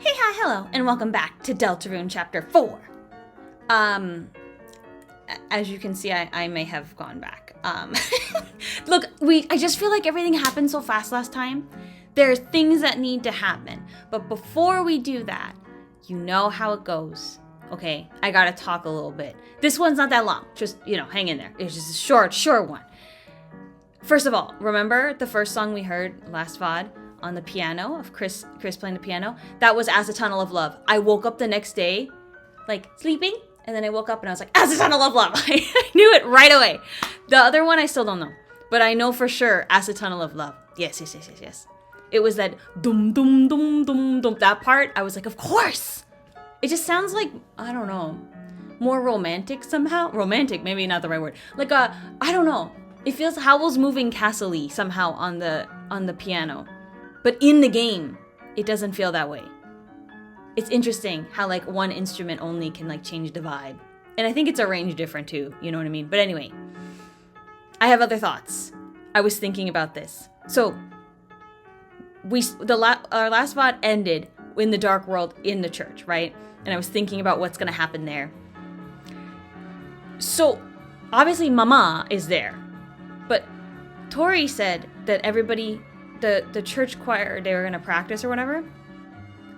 Hey, hi, hello, and welcome back to Deltarune Chapter 4. As you can see, I may have gone back. Look, I just feel like everything happened so fast last time. There's things that need to happen. But before we do that, you know how it goes. Okay, I gotta talk a little bit. This one's not that long. Just, hang in there. It's just a short one. First of all, remember the first song we heard last VOD on the piano of Chris playing the piano? That was As a Tunnel of Love. I woke up the next day, sleeping, and then I woke up and I was like, As a Tunnel of Love. I knew it right away. The other one I still don't know, but I know for sure As a Tunnel of Love. Yes. It was that dum dum dum dum dum. That part, I was like, of course. It just sounds like, I don't know, more romantic somehow. Romantic, maybe not the right word. I don't know. It feels Howl's Moving Castle-y somehow on the piano. But in the game, it doesn't feel that way. It's interesting how one instrument only can change the vibe. And I think it's arranged different too, you know what I mean? But anyway, I have other thoughts. I was thinking about this. So, our last VOD ended in the dark world in the church, right? And I was thinking about what's gonna happen there. So, obviously Mama is there. But Tori said that everybody, the church choir, they were going to practice or whatever.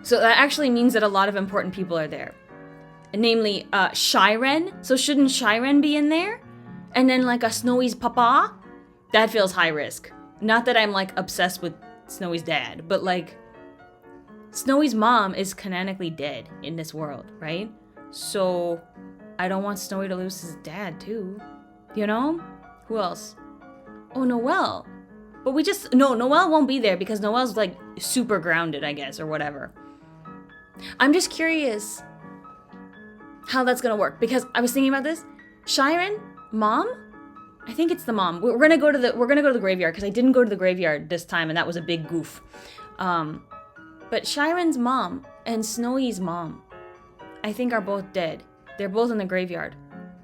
So that actually means that a lot of important people are there. Namely, Shiren. So shouldn't Shiren be in there? And then a Snowy's papa? That feels high risk. Not that I'm obsessed with Snowy's dad, but Snowy's mom is canonically dead in this world, right? So I don't want Snowy to lose his dad too. You know? Who else? Oh, Noelle. But Noelle won't be there because Noelle's super grounded, I guess, or whatever. I'm just curious how that's gonna work because I was thinking about this. Shiren, mom? I think it's the mom. We're gonna go to the graveyard because I didn't go to the graveyard this time and that was a big goof. But Shiren's mom and Snowy's mom, I think are both dead. They're both in the graveyard.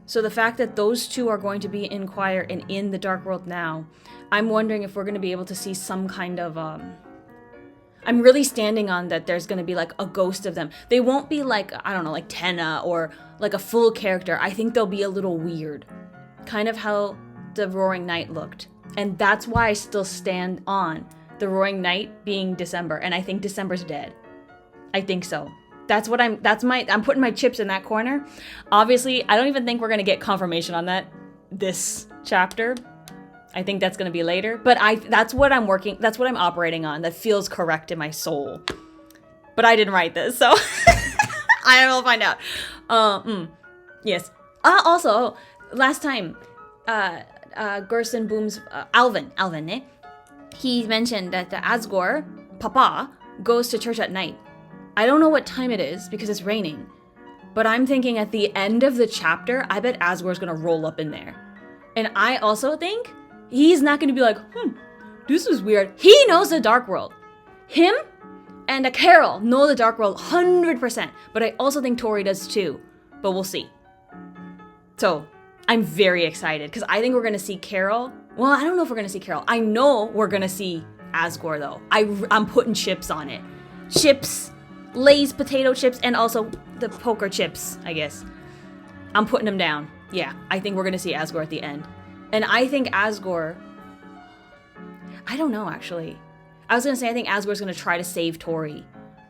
So the fact that those two are going to be in choir and in the Dark World now, I'm wondering if we're going to be able to see some kind of, I'm really standing on that there's going to be a ghost of them. They won't be TENNA or a full character. I think they'll be a little weird. Kind of how the Roaring Night looked. And that's why I still stand on the Roaring Night being December. And I think December's dead. I think so. I'm putting my chips in that corner. Obviously, I don't even think we're going to get confirmation on that this chapter. I think that's going to be later, but that's what I'm operating on. That feels correct in my soul. But I didn't write this, so I will find out. Yes. Also, last time, Gerson Boom's Alvin, eh? He mentioned that the Asgore, Papa, goes to church at night. I don't know what time it is because it's raining, but I'm thinking at the end of the chapter, I bet Asgore's gonna roll up in there. And I also think he's not gonna be this is weird. He knows the Dark World. Him and Carol know the Dark World 100%, but I also think Tori does too, but we'll see. So, I'm very excited because I think we're gonna see Carol. Well, I don't know if we're gonna see Carol. I know we're gonna see Asgore though. I'm putting chips on it. Chips. Lay's potato chips and also the poker chips, I guess. I'm putting them down. Yeah, I think we're going to see Asgore at the end. And I think Asgore... I don't know, actually. I was going to say I think Asgore's going to try to save Tori.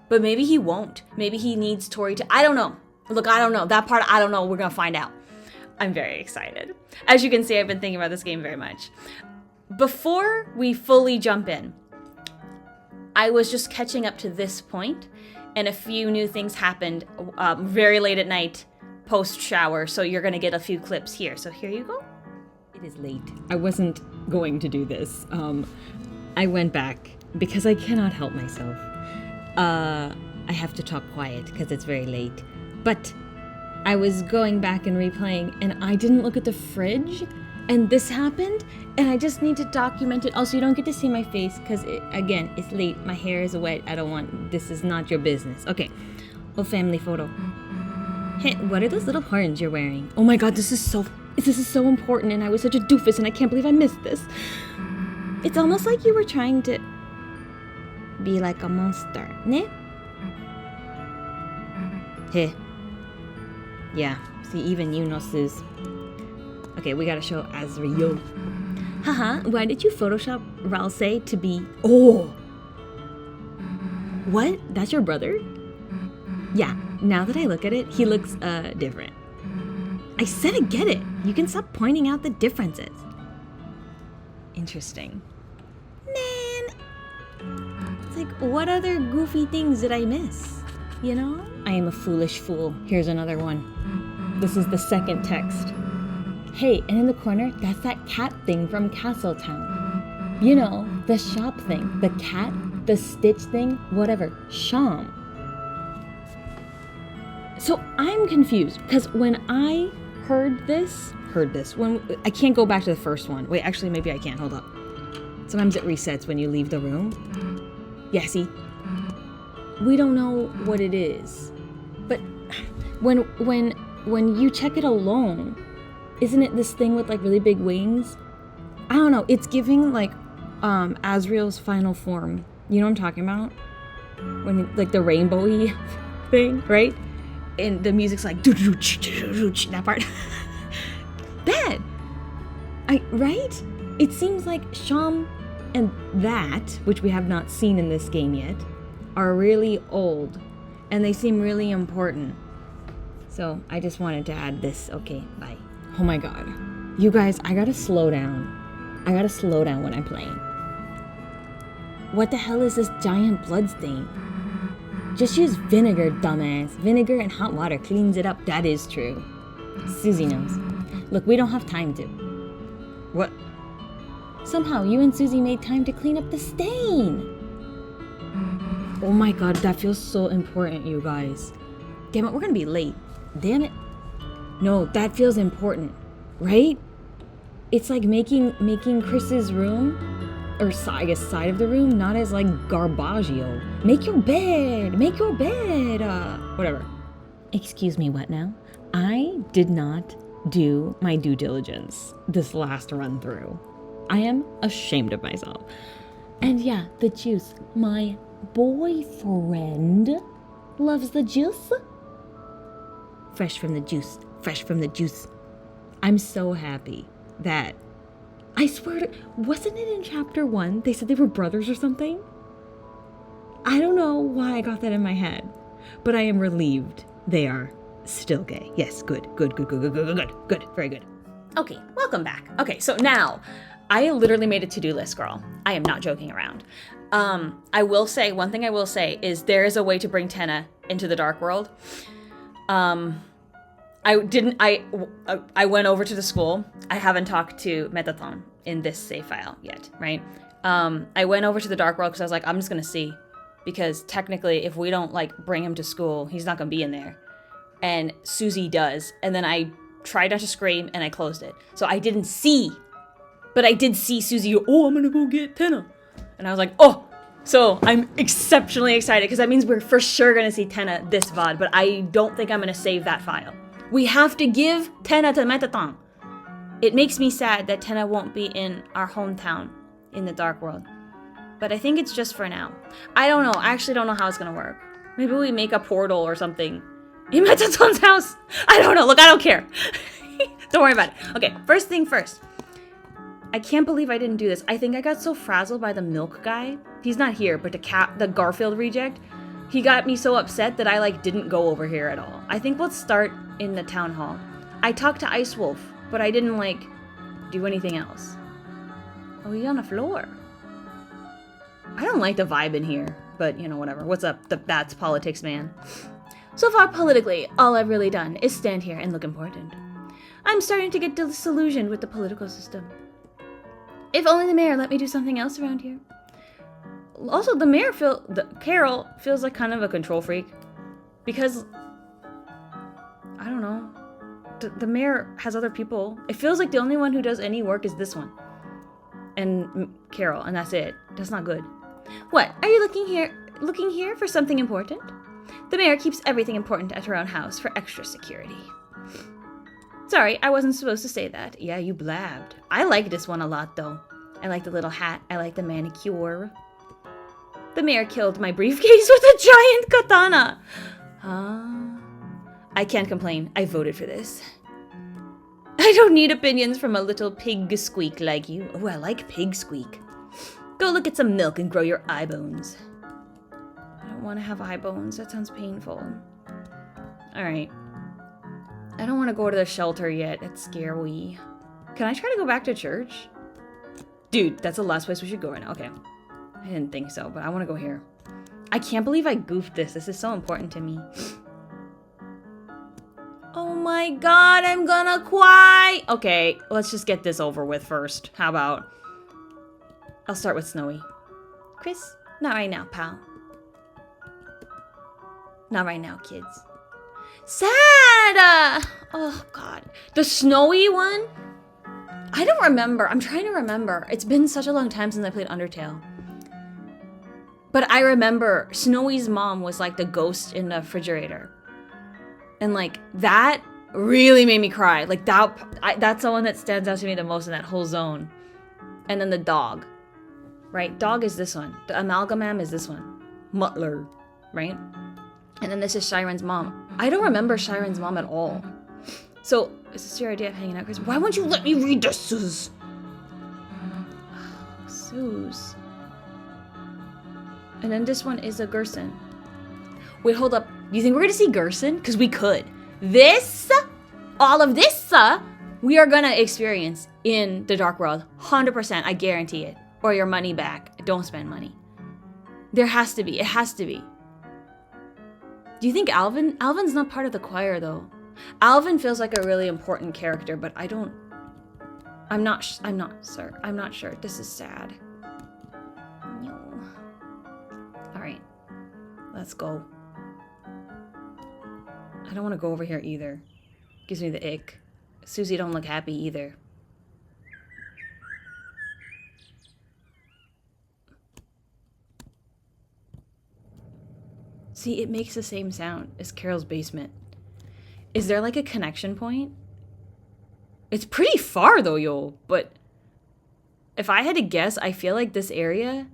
But maybe he won't. Maybe he needs Tori to... I don't know. Look, I don't know. That part, I don't know. We're going to find out. I'm very excited. As you can see, I've been thinking about this game very much. Before we fully jump in, I was just catching up to this point, and a few new things happened very late at night, post-shower, so you're going to get a few clips here. So here you go. It is late. I wasn't going to do this. I went back because I cannot help myself. I have to talk quiet because it's very late. But I was going back and replaying, and I didn't look at the fridge, and this happened, and I just need to document it. Also, you don't get to see my face because, again, it's late. My hair is wet. This is not your business. Okay. Oh, family photo. Hey, what are those little horns you're wearing? Oh my god, this is so important, and I was such a doofus, and I can't believe I missed this. It's almost like you were trying to be like a monster, ne? Heh. Yeah, see, even you know, Sis. Okay, we gotta show Azriel. Haha, why did you Photoshop Ralsei to be... Oh! What? That's your brother? Yeah, now that I look at it, he looks, different. I said I get it. You can stop pointing out the differences. Interesting. Man! It's like, what other goofy things did I miss? You know? I am a foolish fool. Here's another one. This is the second text. Hey, and in the corner, that's that cat thing from Castletown. You know, the shop thing, the cat, the stitch thing, whatever. Sham. So I'm confused, because when I heard this, when I can't go back to the first one. Wait, actually, maybe I can. Hold up. Sometimes it resets when you leave the room. Yeah, see? We don't know what it is. But when you check it alone, isn't it this thing with like really big wings? I don't know. It's giving like Azriel's final form. You know what I'm talking about? When like the rainbowy thing, right? And the music's like that part. That right? It seems like Sham and that, which we have not seen in this game yet, are really old, and they seem really important. So I just wanted to add this. Okay, bye. Oh my god. You guys, I gotta slow down. I gotta slow down when I'm playing. What the hell is this giant blood stain? Just use vinegar, dumbass. Vinegar and hot water cleans it up. That is true. Susie knows. Look, we don't have time to. What? Somehow, you and Susie made time to clean up the stain. Oh my god, that feels so important, you guys. Damn it, we're gonna be late. Damn it. No, that feels important, right? It's like making Chris's room, or I guess side of the room, not as like garbaggio. Make your bed, whatever. Excuse me, what now? I did not do my due diligence this last run through. I am ashamed of myself. And yeah, the juice. My boyfriend loves the juice. Fresh from the juice. Fresh from the juice. I'm so happy that, I swear to, wasn't it in chapter 1? They said they were brothers or something? I don't know why I got that in my head, but I am relieved they are still gay. Yes, good, very good. Okay, welcome back. Okay, so now, I literally made a to-do list, girl. I am not joking around. I will say, one thing I will say is there is a way to bring TENNA into the dark world. I went over to the school. I haven't talked to Metaton in this save file yet, right? I went over to the dark world because I was like, I'm just gonna see. Because technically, if we don't like bring him to school, he's not gonna be in there. And Susie does. And then I tried not to scream and I closed it. So I didn't see. But I did see Susie, oh, I'm gonna go get TENNA. And I was like, oh! So I'm exceptionally excited because that means we're for sure gonna see TENNA this VOD, but I don't think I'm gonna save that file. We have to give TENNA to Metaton. It makes me sad that TENNA won't be in our hometown in the dark world. But I think it's just for now. I don't know. I actually don't know how it's gonna work. Maybe we make a portal or something in Metaton's house. I don't know. Look, I don't care. Don't worry about it. Okay, first thing first. I can't believe I didn't do this. I think I got so frazzled by the milk guy. He's not here, but the Garfield reject. He got me so upset that I didn't go over here at all. I think let's start in the town hall. I talked to Ice Wolf, but I didn't do anything else. Oh, he's on the floor. I don't like the vibe in here, but whatever. What's up? That's politics, man. So far, politically, all I've really done is stand here and look important. I'm starting to get disillusioned with the political system. If only the mayor let me do something else around here. Also, Carol feels like kind of a control freak. Because, I don't know, the mayor has other people. It feels like the only one who does any work is this one. And Carol, and that's it. That's not good. What, are you looking here for something important? The mayor keeps everything important at her own house for extra security. Sorry, I wasn't supposed to say that. Yeah, you blabbed. I like this one a lot, though. I like the little hat. I like the manicure. The mayor killed my briefcase with a giant katana. I can't complain. I voted for this. I don't need opinions from a little pig squeak like you. Oh, I like pig squeak. Go look at some milk and grow your eye bones. I don't want to have eye bones. That sounds painful. Alright. I don't want to go to the shelter yet. It's scary. Can I try to go back to church? Dude, that's the last place we should go right now. Okay. I didn't think so, but I want to go here. I can't believe I goofed this. This is so important to me. Oh my god, I'm gonna cry! Okay, let's just get this over with first. How about... I'll start with Snowy. Chris, not right now, pal. Not right now, kids. Sad! Oh god. The Snowy one? I don't remember. I'm trying to remember. It's been such a long time since I played Undertale. But I remember Snowy's mom was like the ghost in the refrigerator. And like, that really made me cry. Like, that's the one that stands out to me the most in that whole zone. And then the dog. Right? Dog is this one. The Amalgamam is this one. Mutler. Right? And then this is Shiren's mom. I don't remember Shiren's mom at all. So, is this your idea of hanging out, Chris? Why won't you let me read this, Suze? Oh, Suze. And then this one is a Gerson. Wait, hold up. Do you think we're gonna see Gerson? Because we could. This, all of this, we are gonna experience in the Dark World. 100%, I guarantee it. Or your money back. Don't spend money. There has to be. It has to be. Do you think Alvin? Alvin's not part of the choir, though. Alvin feels like a really important character, but I don't... I'm not sure. This is sad. No. Alright. Let's go. I don't want to go over here either. Gives me the ick. Susie don't look happy either. See, it makes the same sound as Carol's basement. Is there like a connection point? It's pretty far though, yo. But if I had to guess, I feel like this area,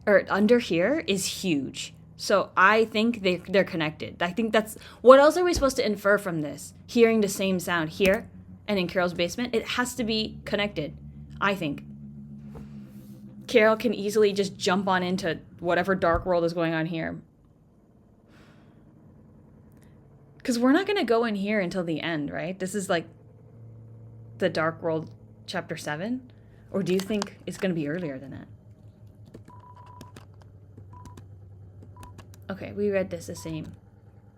or under here, is huge. So I think they're connected. I think that's... What else are we supposed to infer from this? Hearing the same sound here and in Carol's basement? It has to be connected, I think. Carol can easily just jump on into whatever dark world is going on here. Because we're not going to go in here until the end, right? This is like the Dark World Chapter 7? Or do you think it's going to be earlier than that? Okay, we read this the same.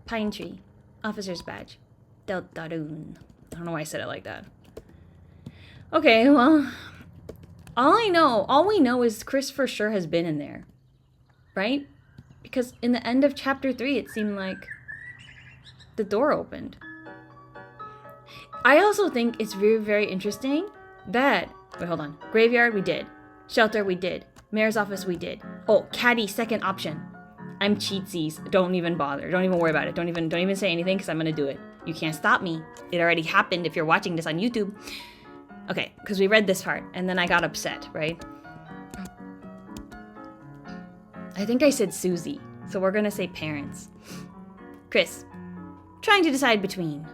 Pine Tree. Officer's Badge. Deltarune. I don't know why I said it like that. Okay, well... All we know is Chris for sure has been in there. Right? Because in the end of Chapter 3, it seemed like... the door opened. I also think it's very, very interesting that... Wait, hold on. Graveyard, we did. Shelter, we did. Mayor's office, we did. Oh, caddy, second option. I'm cheatsies. Don't even bother. Don't even worry about it. Don't even say anything because I'm gonna do it. You can't stop me. It already happened if you're watching this on YouTube. Okay, because we read this part and then I got upset, right? I think I said Susie, so we're gonna say parents. Chris. Trying to decide between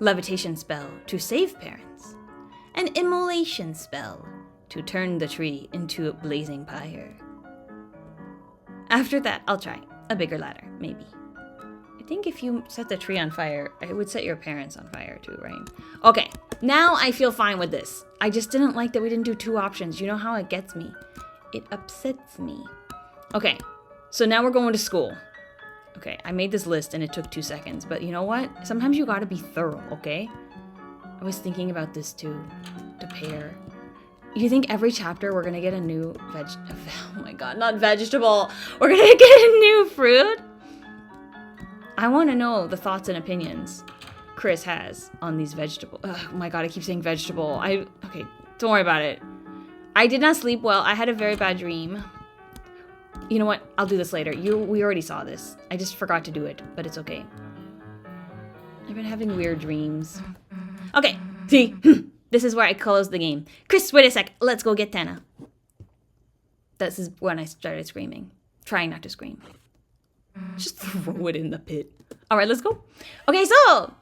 levitation spell to save parents, an immolation spell to turn the tree into a blazing pyre. After that, I'll try a bigger ladder, maybe. I think if you set the tree on fire, it would set your parents on fire too, right? Okay, now I feel fine with this. I just didn't like that we didn't do two options. You know how it gets me? It upsets me. Okay, so now we're going to school. Okay, I made this list and it took 2 seconds, but you know what? Sometimes you gotta be thorough, okay? I was thinking about this too, to pair. You think every chapter we're gonna get a new oh my god, not vegetable. We're gonna get a new fruit? I wanna know the thoughts and opinions Chris has on these vegetables. Oh my god, I keep saying vegetable. Okay, don't worry about it. I did not sleep well. I had a very bad dream. You know what? I'll do this later. We already saw this. I just forgot to do it, but it's okay. I've been having weird dreams. Okay, see? This is where I close the game. Chris, wait a sec. Let's go get TENNA. This is when I started screaming. Trying not to scream. Just throw it in the pit. All right, let's go. Okay, so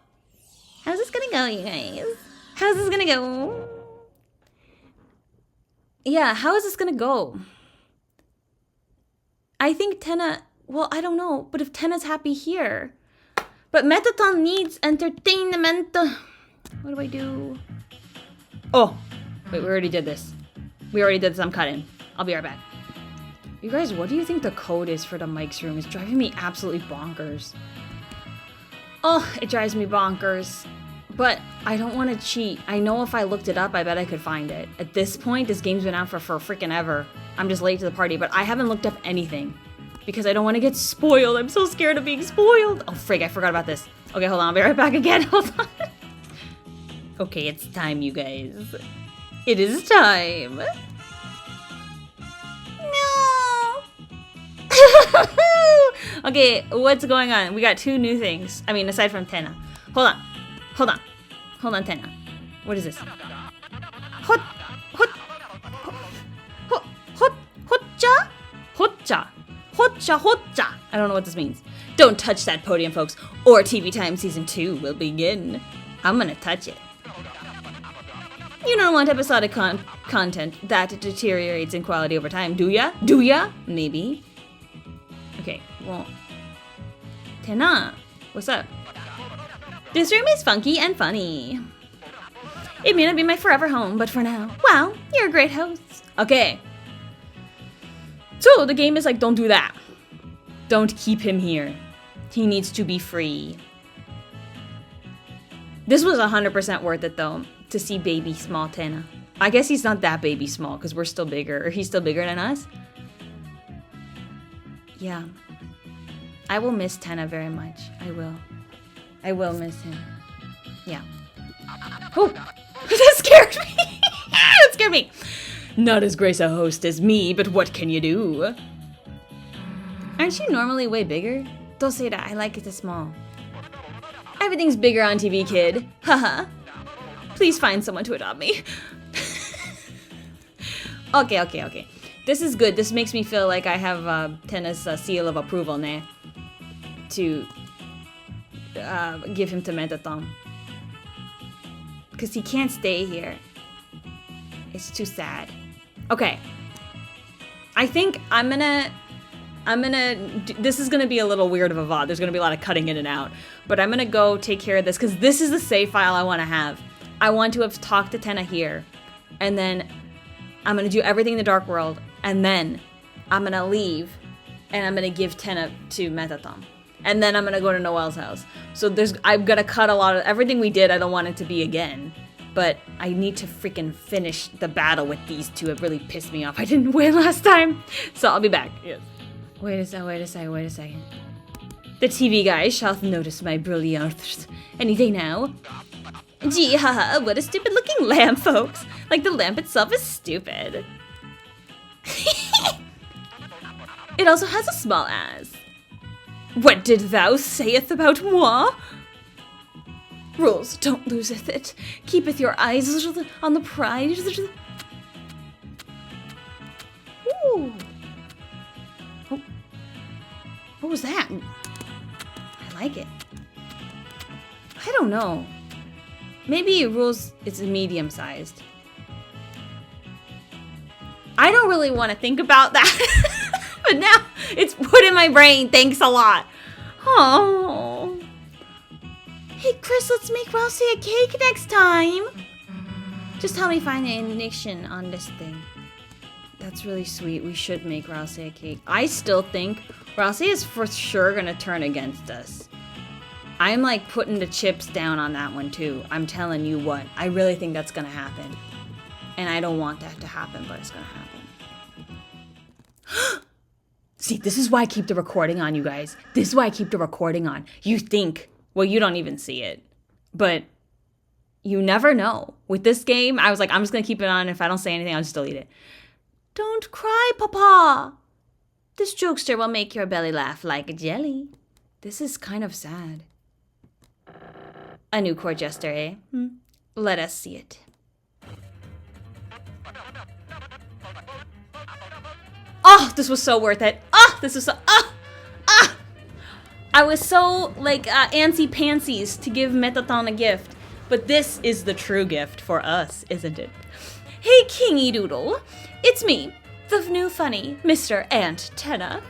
how's this gonna go, you guys? How's this gonna go? Yeah, how is this gonna go? I think TENNA, well, I don't know, but if TENNA's happy here. But Metaton needs entertainment. What do I do? Oh, wait, we already did this. We already did this, I'm cutting. I'll be right back. You guys, what do you think the code is for the Mike's room? It's driving me absolutely bonkers. Oh, it drives me bonkers. But I don't want to cheat. I know if I looked it up, I bet I could find it. At this point, this game's been out for freaking ever. I'm just late to the party, but I haven't looked up anything. Because I don't want to get spoiled. I'm so scared of being spoiled. Oh, frig, I forgot about this. Okay, hold on, I'll be right back again. Hold on. Okay, it's time, you guys. It is time. No. Okay, what's going on? We got 2 new things. I mean, aside from TENNA. Hold on. Hold on. Hold on, TENNA. What is this? Hot. Hotcha? Hotcha. Hotcha, hotcha. I don't know what this means. Don't touch that podium, folks, or TV Time Season 2 will begin. I'm gonna touch it. You don't want episodic content that deteriorates in quality over time, do ya? Do ya? Maybe. Okay, well... TENNA, what's up? This room is funky and funny. It may not be my forever home, but for now, wow, you're a great host. Okay. So the game is like, don't do that. Don't keep him here. He needs to be free. This was 100% worth it though, to see baby small TENNA. I guess he's not that baby small because we're still bigger, or he's still bigger than us. Yeah. I will miss TENNA very much. I will. I will miss him. Yeah. Oh, that scared me. That scared me. Not as great a host as me, but what can you do? Aren't you normally way bigger? Don't say that. I like it this small. Everything's bigger on TV, kid. Haha. Please find someone to adopt me. Okay. This is good. This makes me feel like I have TENNA's seal of approval now. To give him to Metaton. Because he can't stay here. It's too sad. Okay. I think this is gonna be a little weird of a VOD. There's gonna be a lot of cutting in and out. But I'm gonna go take care of this because this is the save file I want to have. I want to have talked to TENNA here. And then I'm gonna do everything in the Dark World. And then I'm gonna leave. And I'm gonna give TENNA to Metaton. And then I'm gonna go to Noelle's house. So I've gotta cut a lot of everything we did. I don't want it to be again. But I need to freaking finish the battle with these two. It really pissed me off. I didn't win last time. So I'll be back. Yes. Wait a second. The TV guy shall notice my brilliance any day now. Gee, haha, what a stupid looking lamp, folks. Like the lamp itself is stupid. It also has a small ass. What did thou sayeth about moi? Rules, don't loseth it. Keepeth your eyes on the prize. Ooh. Oh. What was that? I like it. I don't know. Maybe Rules it's medium-sized. I don't really want to think about that. But now it's put in my brain. Thanks a lot. Oh. Hey, Chris, let's make Rousey a cake next time. Just help me find the ignition on this thing. That's really sweet. We should make Rousey a cake. I still think Rousey is for sure going to turn against us. I'm like putting the chips down on that one too. I'm telling you what. I really think that's going to happen. And I don't want that to happen, but it's going to happen. See, this is why I keep the recording on, you guys. This is why I keep the recording on. You think, well, you don't even see it. But you never know. With this game, I was like, I'm just going to keep it on. If I don't say anything, I'll just delete it. Don't cry, Papa. This jokester will make your belly laugh like a jelly. This is kind of sad. A new court jester, eh? Let us see it. Oh, this was so worth it. Oh, this was so... I was so, like, antsy-pantsies to give Mettaton a gift. But this is the true gift for us, isn't it? Hey, Kingy Doodle. It's me, the new funny Mr. Aunt Tenna.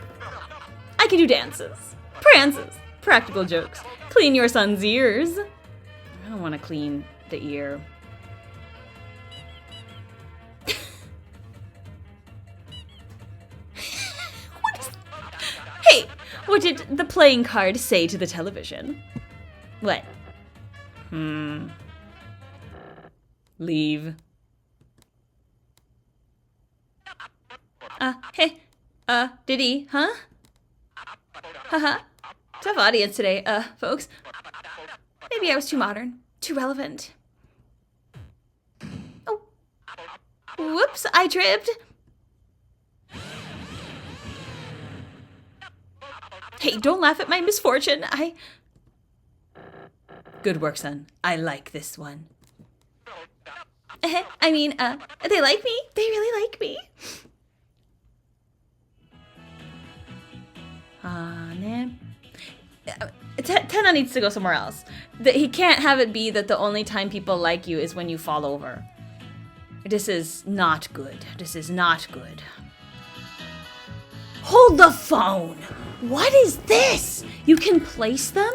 I can do dances, prances, practical jokes, clean your son's ears. I don't want to clean the ear. Hey, what did the playing card say to the television? What? Leave. Hey. Did he? Huh? Haha. Tough audience today, folks. Maybe I was too modern, too relevant. Oh. Whoops, I tripped. Hey, don't laugh at my misfortune. Good work, son. I like this one. I mean, they like me. They really like me. Man. Tenna needs to go somewhere else. He can't have it be that the only time people like you is when you fall over. This is not good. This is not good. Hold the phone! What is this? You can place them?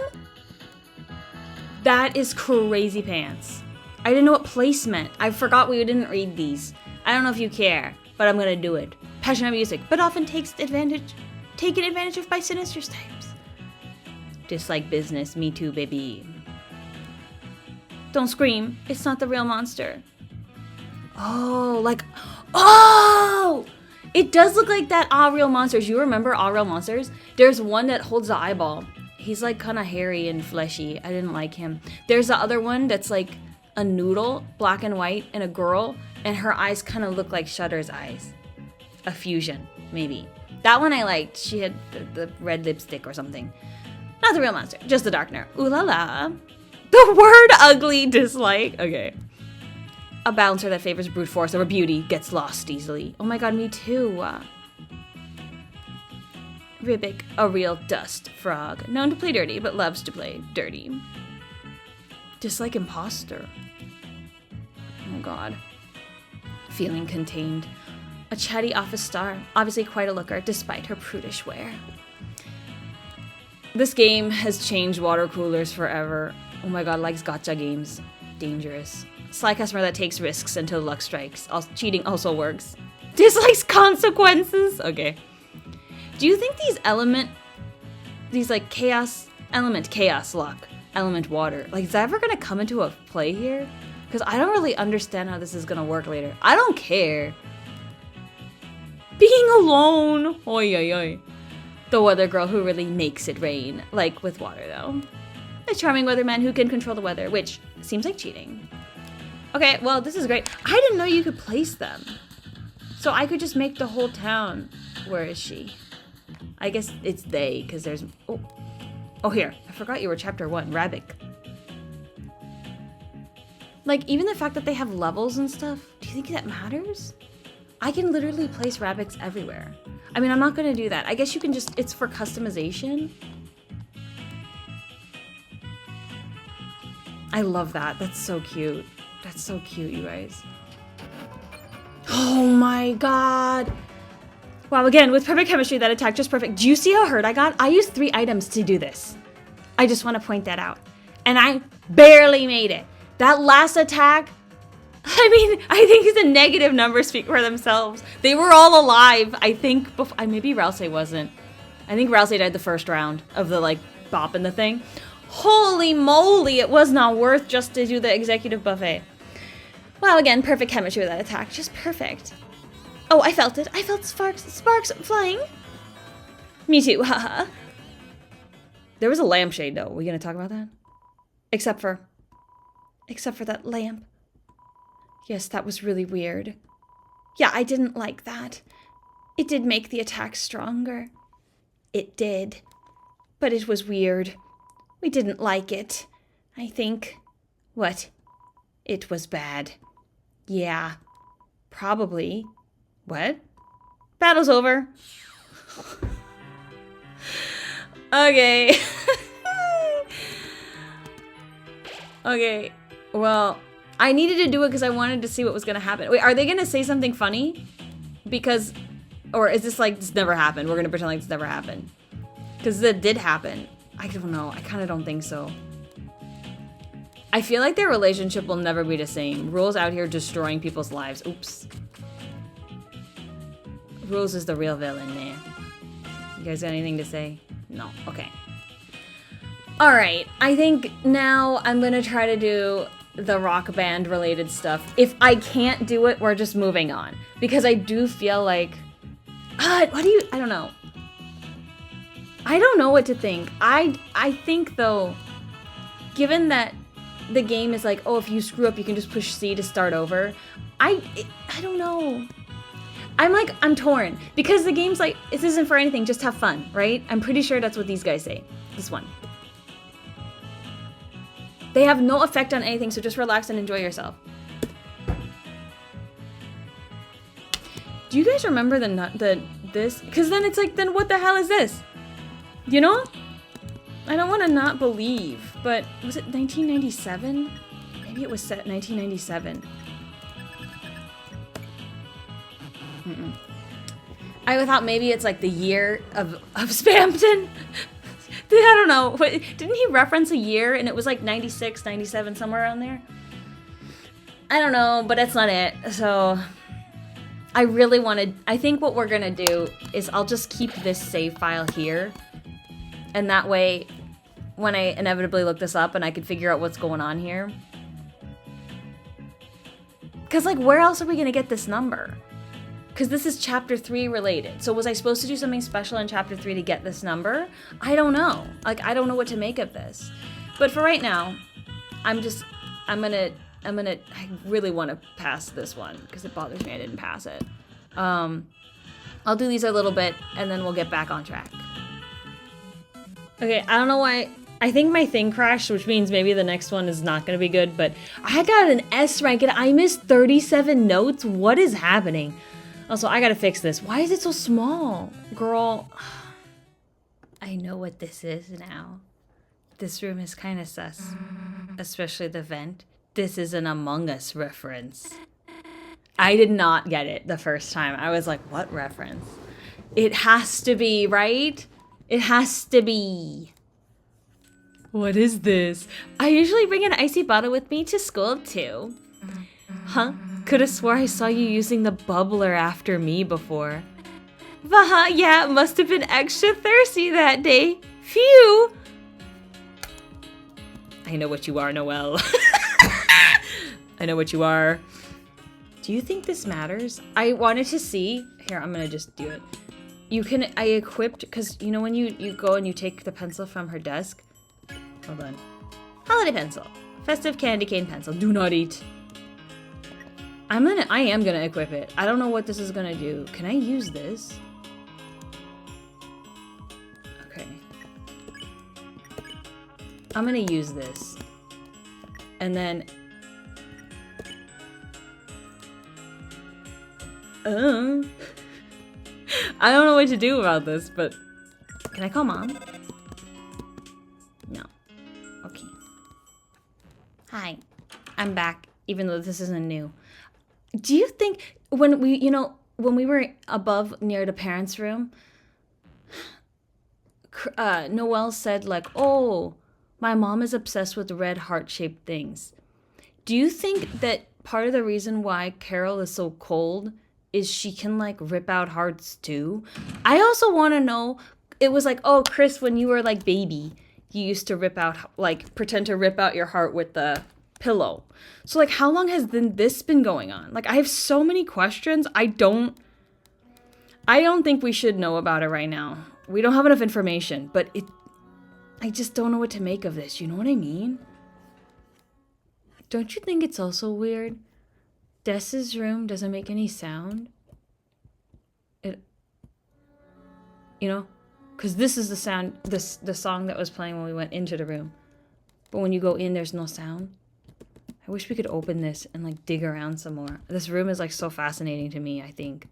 That is crazy pants. I didn't know what place meant. I forgot we didn't read these. I don't know if you care, but I'm gonna do it. Passionate music, but often taken advantage of by sinister types. Dislike business, me too, baby. Don't scream, it's not the real monster. Oh, like, oh! It does look like that All Real Monsters. You remember All Real Monsters? There's one that holds the eyeball. He's like kind of hairy and fleshy. I didn't like him. There's the other one that's like a noodle, black and white, and a girl, and her eyes kind of look like Shudder's eyes. A fusion, maybe. That one I liked. She had the red lipstick or something. Not the real monster, just the darkener. Ooh la la. The word ugly dislike. Okay. A bouncer that favors brute force over beauty gets lost easily. Oh my god, me too. Ribic, a real dust frog. Known to play dirty, but loves to play dirty. Dislike imposter. Oh god. Feeling contained. A chatty office star. Obviously quite a looker, despite her prudish wear. This game has changed water coolers forever. Oh my god, likes gacha games. Dangerous. Sly customer that takes risks until luck strikes. Cheating also works. Dislikes consequences. Okay. Do you think these like chaos luck, element water, like is that ever gonna come into a play here? Because I don't really understand how this is gonna work later. I don't care. Being alone. Oy oy oy. The weather girl who really makes it rain, like with water though. A charming weatherman who can control the weather, which seems like cheating. Okay, well, this is great. I didn't know you could place them. So I could just make the whole town. Where is she? I guess it's they, because there's... Oh, here. I forgot you were chapter 1. Rabbik. Like, even the fact that they have levels and stuff, do you think that matters? I can literally place Rabbiks everywhere. I mean, I'm not going to do that. I guess you can just... It's for customization. I love that. That's so cute. That's so cute, you guys. Oh my god. Wow, again, with perfect chemistry, that attack just perfect. Do you see how hurt I got? I used 3 items to do this. I just want to point that out. And I barely made it. That last attack, I mean, I think the negative numbers speak for themselves. They were all alive, I think. Maybe Rousey wasn't. I think Rousey died the first round of the, like, bop in the thing. Holy moly, it was not worth just to do the executive buffet. Wow, again, perfect chemistry with that attack. Just perfect. Oh, I felt it. I felt sparks flying. Me too, haha. There was a lampshade, though. Are we going to talk about that? Except for that lamp. Yes, that was really weird. Yeah, I didn't like that. It did make the attack stronger. It did. But it was weird. We didn't like it. I think. What? It was bad. Yeah. Probably. What? Battle's over. Okay. Okay, well, I needed to do it because I wanted to see what was gonna happen. Wait, are they gonna say something funny? Because, or is this like, this never happened? We're gonna pretend like this never happened. Because that did happen. I don't know, I kind of don't think so. I feel like their relationship will never be the same. Rules out here destroying people's lives. Oops. Rules is the real villain, man. You guys got anything to say? No, okay. Alright, I think now I'm gonna try to do the rock band related stuff. If I can't do it, we're just moving on. Because I do feel like... I don't know. I don't know what to think. I think, though, given that the game is like, oh, if you screw up, you can just push C to start over. I don't know. I'm torn. Because the game's like, this isn't for anything, just have fun, right? I'm pretty sure that's what these guys say. This one. They have no effect on anything, so just relax and enjoy yourself. Do you guys remember this? Because then it's like, then what the hell is this? You know? I don't want to not believe, but was it 1997? Maybe it was set 1997. I thought maybe it's like the year of Spamton. I don't know. Didn't he reference a year and it was like 96, 97, somewhere around there? I don't know, but that's not it. So I really wanted... I think what we're going to do is I'll just keep this save file here. And that way, when I inevitably look this up and I can figure out what's going on here. Because, like, where else are we going to get this number? Because this is Chapter 3 related. So was I supposed to do something special in Chapter 3 to get this number? I don't know. Like, I don't know what to make of this. But for right now, I really want to pass this one because it bothers me I didn't pass it. I'll do these a little bit and then we'll get back on track. Okay, I don't know why. I think my thing crashed, which means maybe the next one is not going to be good, but I got an S rank and I missed 37 notes. What is happening? Also, I gotta fix this. Why is it so small? Girl, I know what this is now. This room is kind of sus. Especially the vent. This is an Among Us reference. I did not get it the first time. I was like, what reference? It has to be, right? It has to be. What is this? I usually bring an icy bottle with me to school too. Huh? Could have swore I saw you using the bubbler after me before. Vaha, yeah, must have been extra thirsty that day. Phew! I know what you are, Noelle. I know what you are. Do you think this matters? I wanted to see. Here, I'm gonna just do it. I equipped, because you know when you go and you take the pencil from her desk? Hold on. Holiday pencil. Festive candy cane pencil. Do not eat. I am gonna equip it. I don't know what this is gonna do. Can I use this? Okay. I'm gonna use this. And then... I don't know what to do about this, but... Can I call Mom? No. Okay. Hi. I'm back, even though this isn't new. Do you think when we were above near the parents' room, Noelle said like, oh, my mom is obsessed with red heart-shaped things. Do you think that part of the reason why Carol is so cold is she can like rip out hearts too? I also want to know, it was like, oh, Chris, when you were like baby, you used to pretend to rip out your heart with the pillow. So like, how long has this been going on? Like, I have so many questions. I don't think we should know about it right now. We don't have enough information, but I just don't know what to make of this. You know what I mean? Don't you think it's also weird? Des's room doesn't make any sound. Because this is the sound, the song that was playing when we went into the room. But when you go in, there's no sound. I wish we could open this and like dig around some more. This room is like so fascinating to me, I think.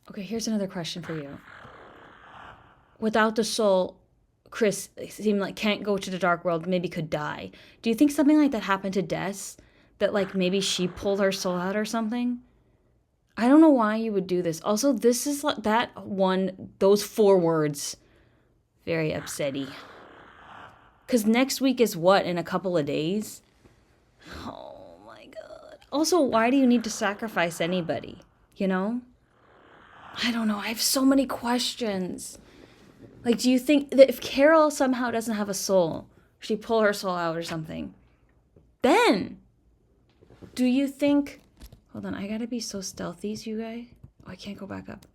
Okay, here's another question for you. Without the soul, Chris seemed like can't go to the dark world, maybe could die. Do you think something like that happened to Des? That like maybe she pulled her soul out or something? I don't know why you would do this. Also, this is like those 4 words. Very upsetty. Because next week is what, in a couple of days? Oh my god. Also, why do you need to sacrifice anybody? You know? I don't know. I have so many questions. Like, do you think that if Carol somehow doesn't have a soul, she pull her soul out or something, then do you think... Hold on, I gotta be so stealthy, you guys. Oh, I can't go back up.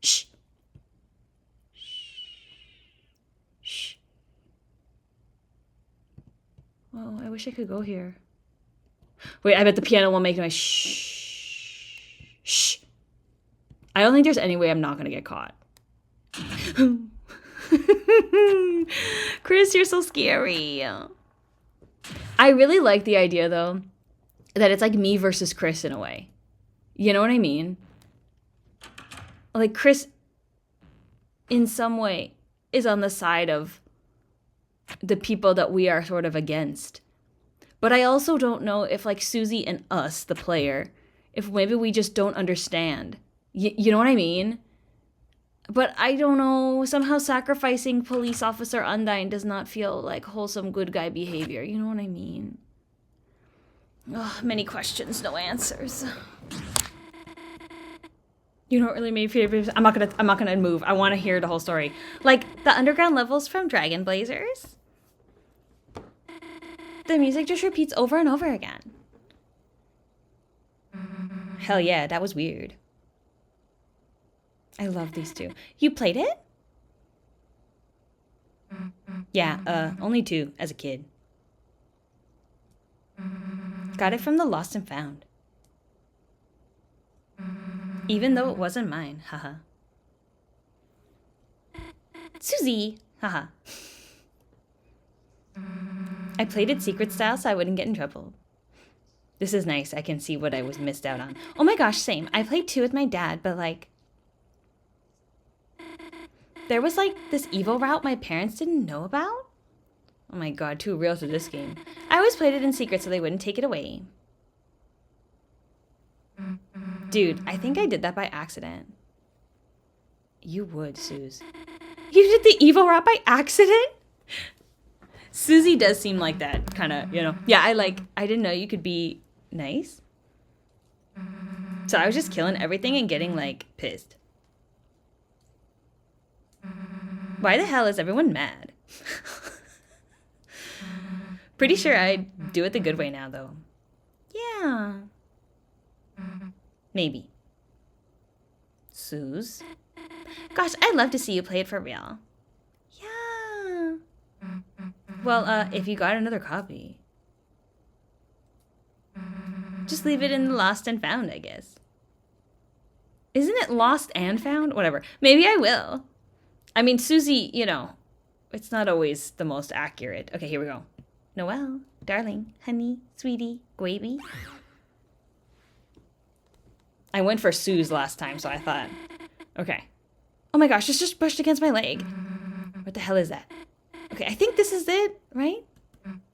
Shh. Shh. Oh, I wish I could go here. Wait, I bet the piano won't make noise. Shh. Shh. I don't think there's any way I'm not gonna get caught. Chris, you're so scary. I really like the idea, though, that it's like me versus Chris in a way. You know what I mean? Like, Chris, in some way, is on the side of the people that we are sort of against. But I also don't know if, like, Susie and us, the player, if maybe we just don't understand. You know what I mean? But I don't know. Somehow sacrificing police officer Undyne does not feel like wholesome good guy behavior. You know what I mean? Oh, many questions, no answers. You know what really made me feel... I'm not gonna move. I want to hear the whole story. Like the underground levels from Dragon Blazers. The music just repeats over and over again. Hell yeah, that was weird. I love these two. You played it? Yeah, only 2 as a kid. Got it from the Lost and Found. Even though it wasn't mine, haha. Susie, haha. I played it secret style so I wouldn't get in trouble. This is nice. I can see what I was missed out on. Oh my gosh, same. I played 2 with my dad, but like... There was like this evil route my parents didn't know about? Oh my god, too real to this game. I always played it in secret so they wouldn't take it away. Dude, I think I did that by accident. You would, Suze. You did the evil route by accident? Susie does seem like that, kind of, you know. Yeah, I didn't know you could be nice. So I was just killing everything and getting, like, pissed. Why the hell is everyone mad? Pretty sure I do it the good way now, though. Yeah. Maybe. Suze? Gosh, I'd love to see you play it for real. Yeah. Well, if you got another copy. Just leave it in the Lost and Found, I guess. Isn't it Lost and Found? Whatever. Maybe I will. I mean, Susie, you know, it's not always the most accurate. Okay, here we go. Noelle, darling, honey, sweetie, gravy. I went for Suze last time, so I thought, okay. Oh my gosh, it's just brushed against my leg. What the hell is that? Okay, I think this is it, right?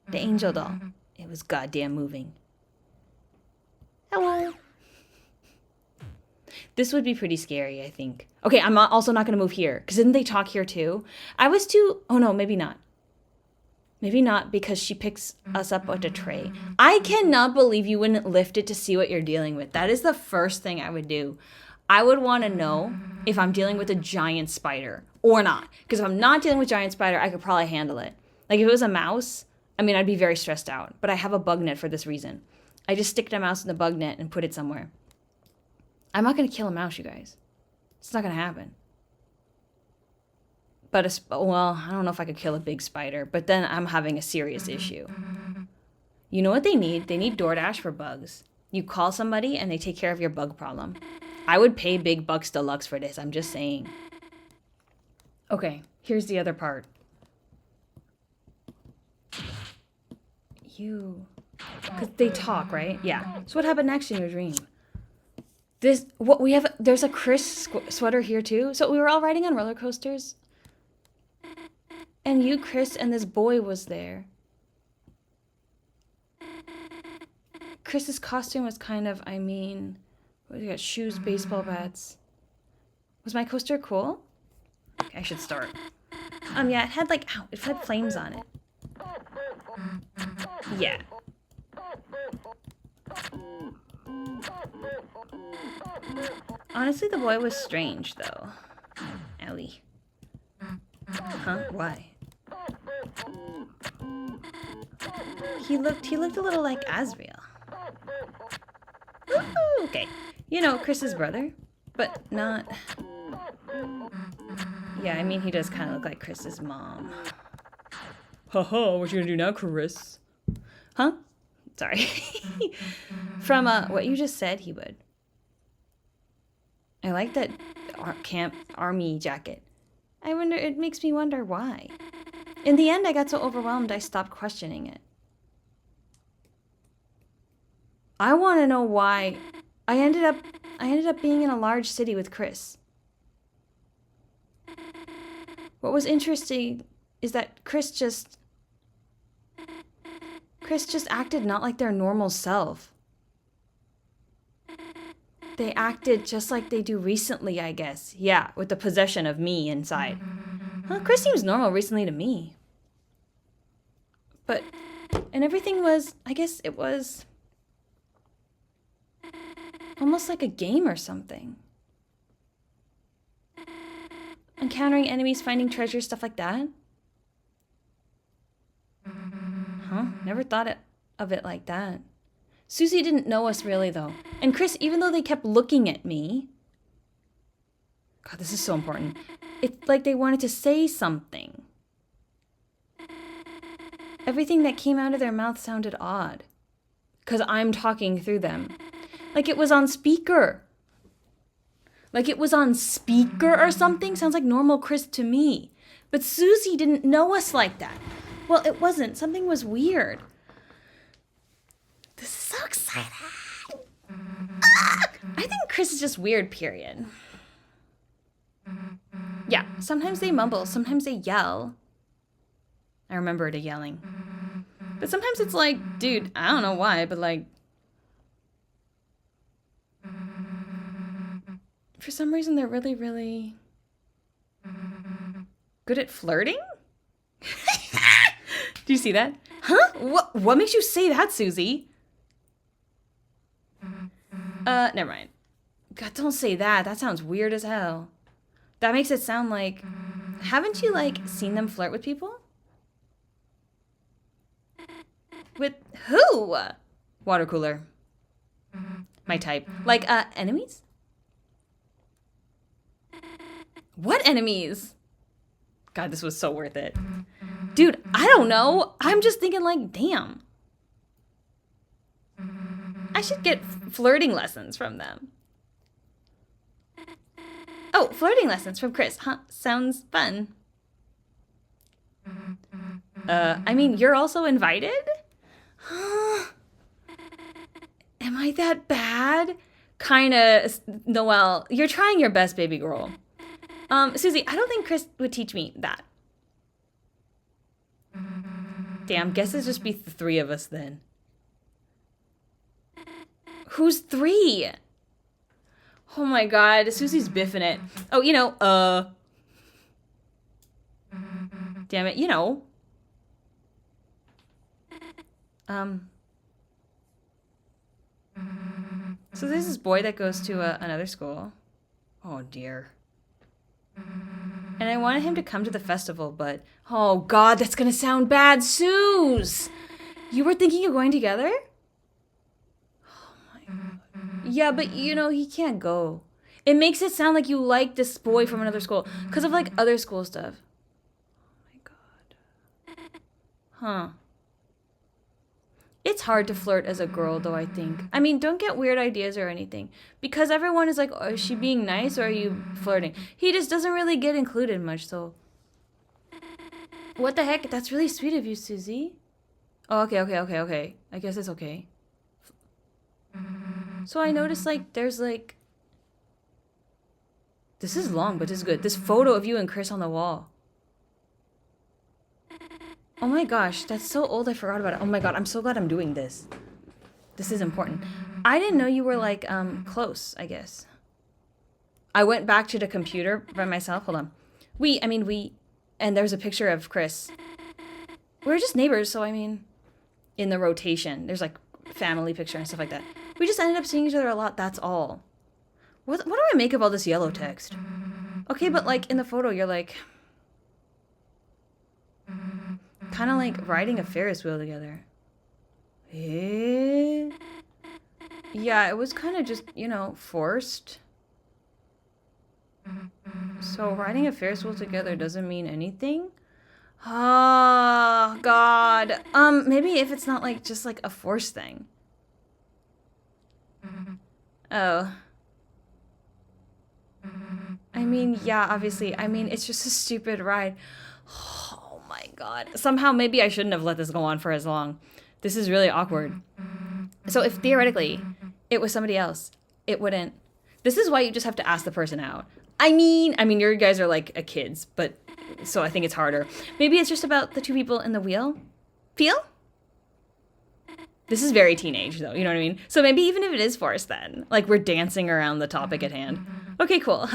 The angel doll. It was goddamn moving. Hello. This would be pretty scary, I think. Okay, I'm also not going to move here. Because didn't they talk here too? I was too... Oh no, maybe not. Maybe not because she picks us up with a tray. I cannot believe you wouldn't lift it to see what you're dealing with. That is the first thing I would do. I would want to know if I'm dealing with a giant spider or not. Because if I'm not dealing with giant spider, I could probably handle it. Like if it was a mouse, I mean, I'd be very stressed out. But I have a bug net for this reason. I just stick the mouse in the bug net and put it somewhere. I'm not going to kill a mouse, you guys. It's not going to happen. But, well, I don't know if I could kill a big spider. But then I'm having a serious issue. You know what they need? They need DoorDash for bugs. You call somebody and they take care of your bug problem. I would pay big bucks deluxe for this. I'm just saying. Okay, here's the other part. You... Because they talk, right? Yeah. So what happened next in your dream? What we have, there's a Chris sweater here too. So we were all riding on roller coasters. And you, Chris, and this boy was there. Chris's costume was kind of, what do you got? Shoes, baseball bats. Was my coaster cool? Okay, I should start. Yeah, it had it had flames on it. Yeah. Honestly, the boy was strange, though. Owie. Huh? Why? He looked a little like Asriel. Woo-hoo! Okay. You know, Chris's brother, but not... Yeah, I mean, he does kind of look like Chris's mom. Haha, what you gonna do now, Chris? Huh? Sorry. From what you just said, he would. I like that camp army jacket. It makes me wonder why. In the end, I got so overwhelmed I stopped questioning it. I want to know why I ended up being in a large city with Chris. What was interesting is that Chris just acted not like their normal self. They acted just like they do recently, I guess. Yeah, with the possession of me inside. Well, Chris seems normal recently to me. And everything was, I guess it was almost like a game or something. Encountering enemies, finding treasure, stuff like that. Huh? Never thought of it like that. Susie didn't know us really, though. And Chris, even though they kept looking at me... God, this is so important. It's like they wanted to say something. Everything that came out of their mouth sounded odd. Because I'm talking through them. Like it was on speaker. Like it was on speaker or something. Sounds like normal Chris to me. But Susie didn't know us like that. Well, it wasn't. Something was weird. This is so exciting. I think Chris is just weird, period. Yeah, sometimes they mumble. Sometimes they yell. I remember the yelling. But sometimes it's like, dude, I don't know why, but like... For some reason, they're really, really... good at flirting? Do you see that? Huh? What makes you say that, Susie? Never mind. God, don't say that. That sounds weird as hell. That makes it sound like... Haven't you, like, seen them flirt with people? With who? Water cooler. My type. Like, enemies? What enemies? God, this was so worth it. Dude, I don't know. I'm just thinking like, damn. I should get flirting lessons from them. Oh, flirting lessons from Chris. Huh, sounds fun. I mean, you're also invited? Am I that bad? Kinda, Noelle. You're trying your best, baby girl. Susie, I don't think Chris would teach me that. Damn, guess it'd just be the three of us then. Who's three? Oh my god, Susie's biffing it. Oh, you know, damn it, you know. So there's this boy that goes to another school. Oh dear. And I wanted him to come to the festival, but... Oh god, that's gonna sound bad, Suze! You were thinking of going together? Oh my god. Yeah, but you know, he can't go. It makes it sound like you like this boy from another school. Because of like other school stuff. Oh my god. Huh. It's hard to flirt as a girl, though, I think. I mean, don't get weird ideas or anything. Because everyone is like, oh, is she being nice or are you flirting? He just doesn't really get included much, so... What the heck? That's really sweet of you, Susie. Oh, okay. I guess it's okay. So I noticed, like, there's, like, This is long, but this is good. This photo of you and Chris on the wall. Oh my gosh, that's so old I forgot about it. Oh my god, I'm so glad I'm doing this. This is important. I didn't know you were like close, I guess. I went back to the computer by myself. Hold on. We, and there's a picture of Chris. We're just neighbors, so I mean, in the rotation, there's like family picture and stuff like that. We just ended up seeing each other a lot, that's all. What do I make of all this yellow text? Okay, but like in the photo, you're like, kind of like riding a Ferris wheel together. Eh? Yeah, it was kind of just, forced. So riding a Ferris wheel together doesn't mean anything? Oh, God. Maybe if it's not like just like a force thing. Oh. I mean, yeah, obviously. I mean, it's just a stupid ride. Oh my God. Somehow maybe I shouldn't have let this go on for as long. This is really awkward. So if theoretically it was somebody else, it wouldn't. This is why you just have to ask the person out. I mean, you guys are like a kids, but so I think it's harder. Maybe it's just about the two people in the wheel. Feel? This is very teenage though, you know what I mean? So maybe even if it is forced then, like we're dancing around the topic at hand. Okay, cool.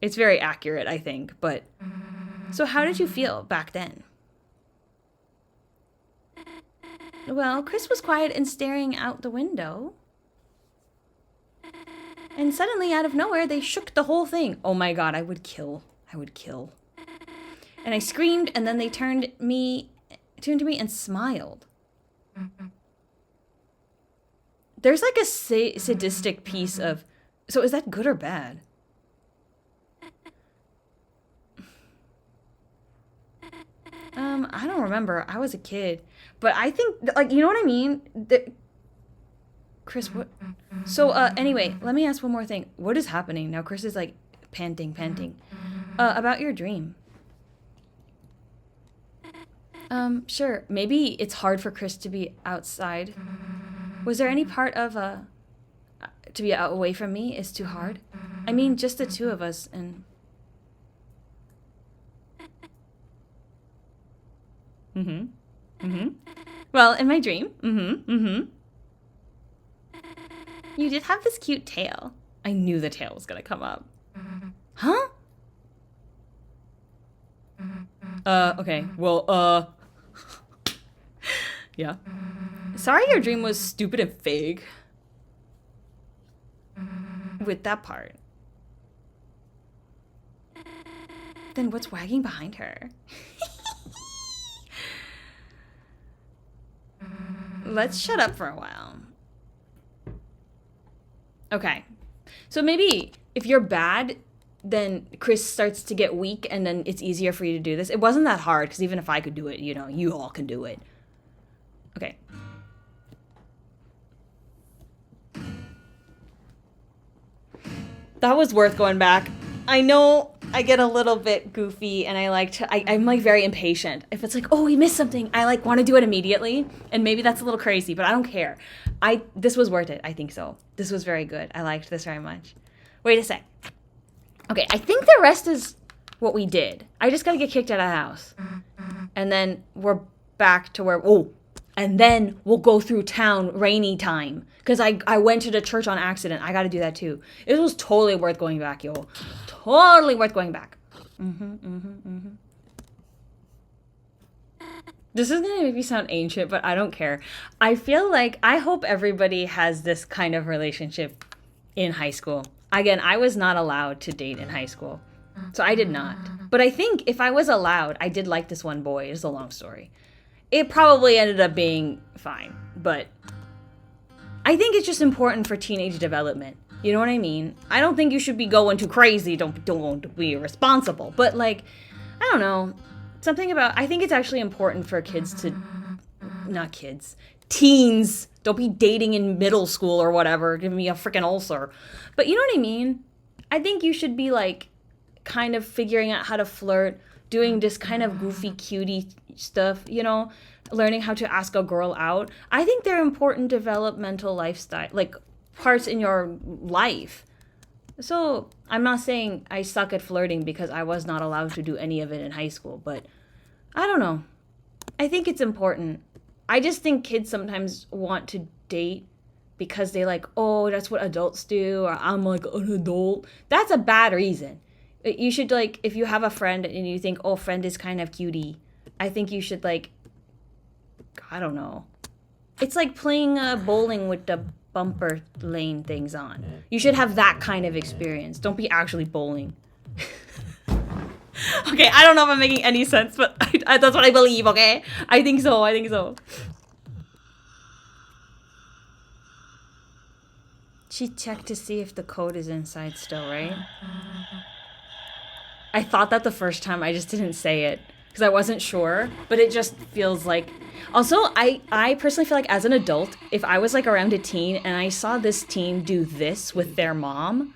It's very accurate, I think, but so how did you feel back then? Well, Chris was quiet and staring out the window. And suddenly, out of nowhere, they shook the whole thing. Oh my God, I would kill. And I screamed, and then they turned to me and smiled. There's like a sadistic piece of... So is that good or bad? I don't remember. I was a kid. But I think, like, you know what I mean? Chris, what? So, anyway, let me ask one more thing. What is happening? Now Chris is, like, panting. About your dream. Sure. Maybe it's hard for Chris to be outside. Was there any part of, to be away from me is too hard? I mean, just the two of us, and... Well, in my dream, you did have this cute tail. I knew the tail was gonna come up. Huh? Okay, well, yeah. Sorry your dream was stupid and vague. With that part. Then what's wagging behind her? Let's shut up for a while. Okay. So maybe if you're bad, then Chris starts to get weak and then it's easier for you to do this. It wasn't that hard because even if I could do it, you all can do it. Okay. That was worth going back. I know I get a little bit goofy and I'm like very impatient. If it's like, oh, we missed something, I like want to do it immediately. And maybe that's a little crazy, but I don't care. This was worth it. I think so. This was very good. I liked this very much. Wait a sec. Okay, I think the rest is what we did. I just got to get kicked out of the house. And then we're back to where, and then we'll go through town rainy time. Because I went to the church on accident. I got to do that too. It was totally worth going back, yo. Totally worth going back. This is going to make me sound ancient, but I don't care. I feel like, I hope everybody has this kind of relationship in high school. Again, I was not allowed to date in high school. So I did not. But I think if I was allowed, I did like this one boy. It's a long story. It probably ended up being fine. But I think it's just important for teenage development. You know what I mean? I don't think you should be going too crazy. Don't be irresponsible. But like, I don't know. Something about, I think it's actually important for kids to, not kids, teens. Don't be dating in middle school or whatever. Give me a freaking ulcer. But you know what I mean? I think you should be like kind of figuring out how to flirt, doing this kind of goofy cutie stuff, learning how to ask a girl out. I think they're important developmental lifestyle, like parts in your life. So, I'm not saying I suck at flirting because I was not allowed to do any of it in high school, but I don't know. I think it's important. I just think kids sometimes want to date because they like, oh, that's what adults do, or I'm like an adult. That's a bad reason. You should like, if you have a friend and you think, oh, friend is kind of cutie, I think you should like, I don't know. It's like playing bowling with the bumper lane things on. You should have that kind of experience. Don't be actually bowling. Okay, I don't know if I'm making any sense, but that's what I believe, okay? I think so. She checked to see if the code is inside still, right? I thought that the first time, I just didn't say it because I wasn't sure, but it just feels like... Also, I personally feel like as an adult, if I was like around a teen and I saw this teen do this with their mom,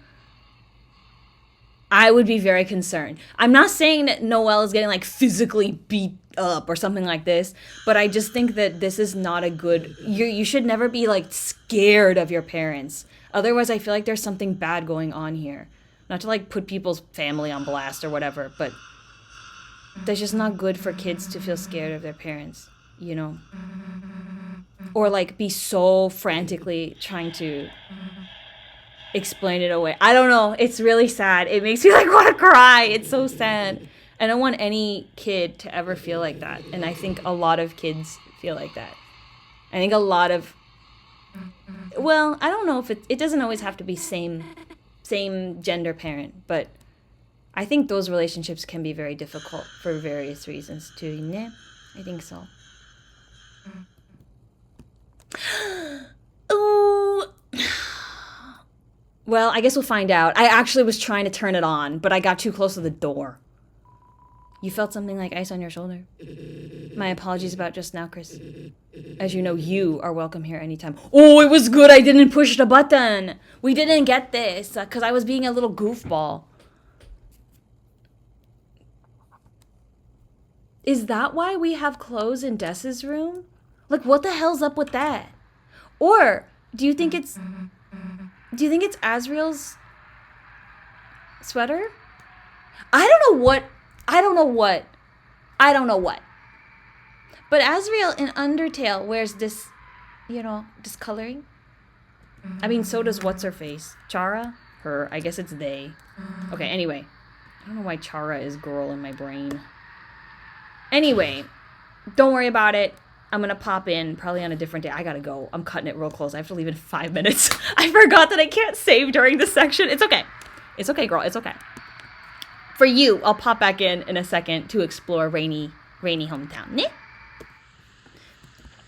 I would be very concerned. I'm not saying that Noelle is getting like physically beat up or something like this, but I just think that this is not a good... You should never be like scared of your parents. Otherwise, I feel like there's something bad going on here. Not to like put people's family on blast or whatever, but that's just not good for kids to feel scared of their parents, you know? Or like be so frantically trying to explain it away. I don't know. It's really sad. It makes me like want to cry. It's so sad. I don't want any kid to ever feel like that. And I think a lot of kids feel like that. I think a lot of... Well, I don't know if it doesn't always have to be same gender parent, but I think those relationships can be very difficult for various reasons too. Yeah, I think so. Ooh. Well, I guess we'll find out. I actually was trying to turn it on, but I got too close to the door. You felt something like ice on your shoulder. My apologies about just now, Chris. As you know, you are welcome here anytime. Oh, it was good I didn't push the button. We didn't get this because I was being a little goofball. Is that why we have clothes in Des's room? Like, what the hell's up with that? Or do you think it's Asriel's sweater? I don't know what. But Asriel in Undertale wears this, discoloring. I mean, so does what's-her-face? Chara? Her. I guess it's they. Okay, anyway. I don't know why Chara is girl in my brain. Anyway, don't worry about it. I'm going to pop in probably on a different day. I got to go. I'm cutting it real close. I have to leave in 5 minutes. I forgot that I can't save during this section. It's okay. It's okay, girl. It's okay. For you, I'll pop back in a second to explore rainy hometown. Yeah?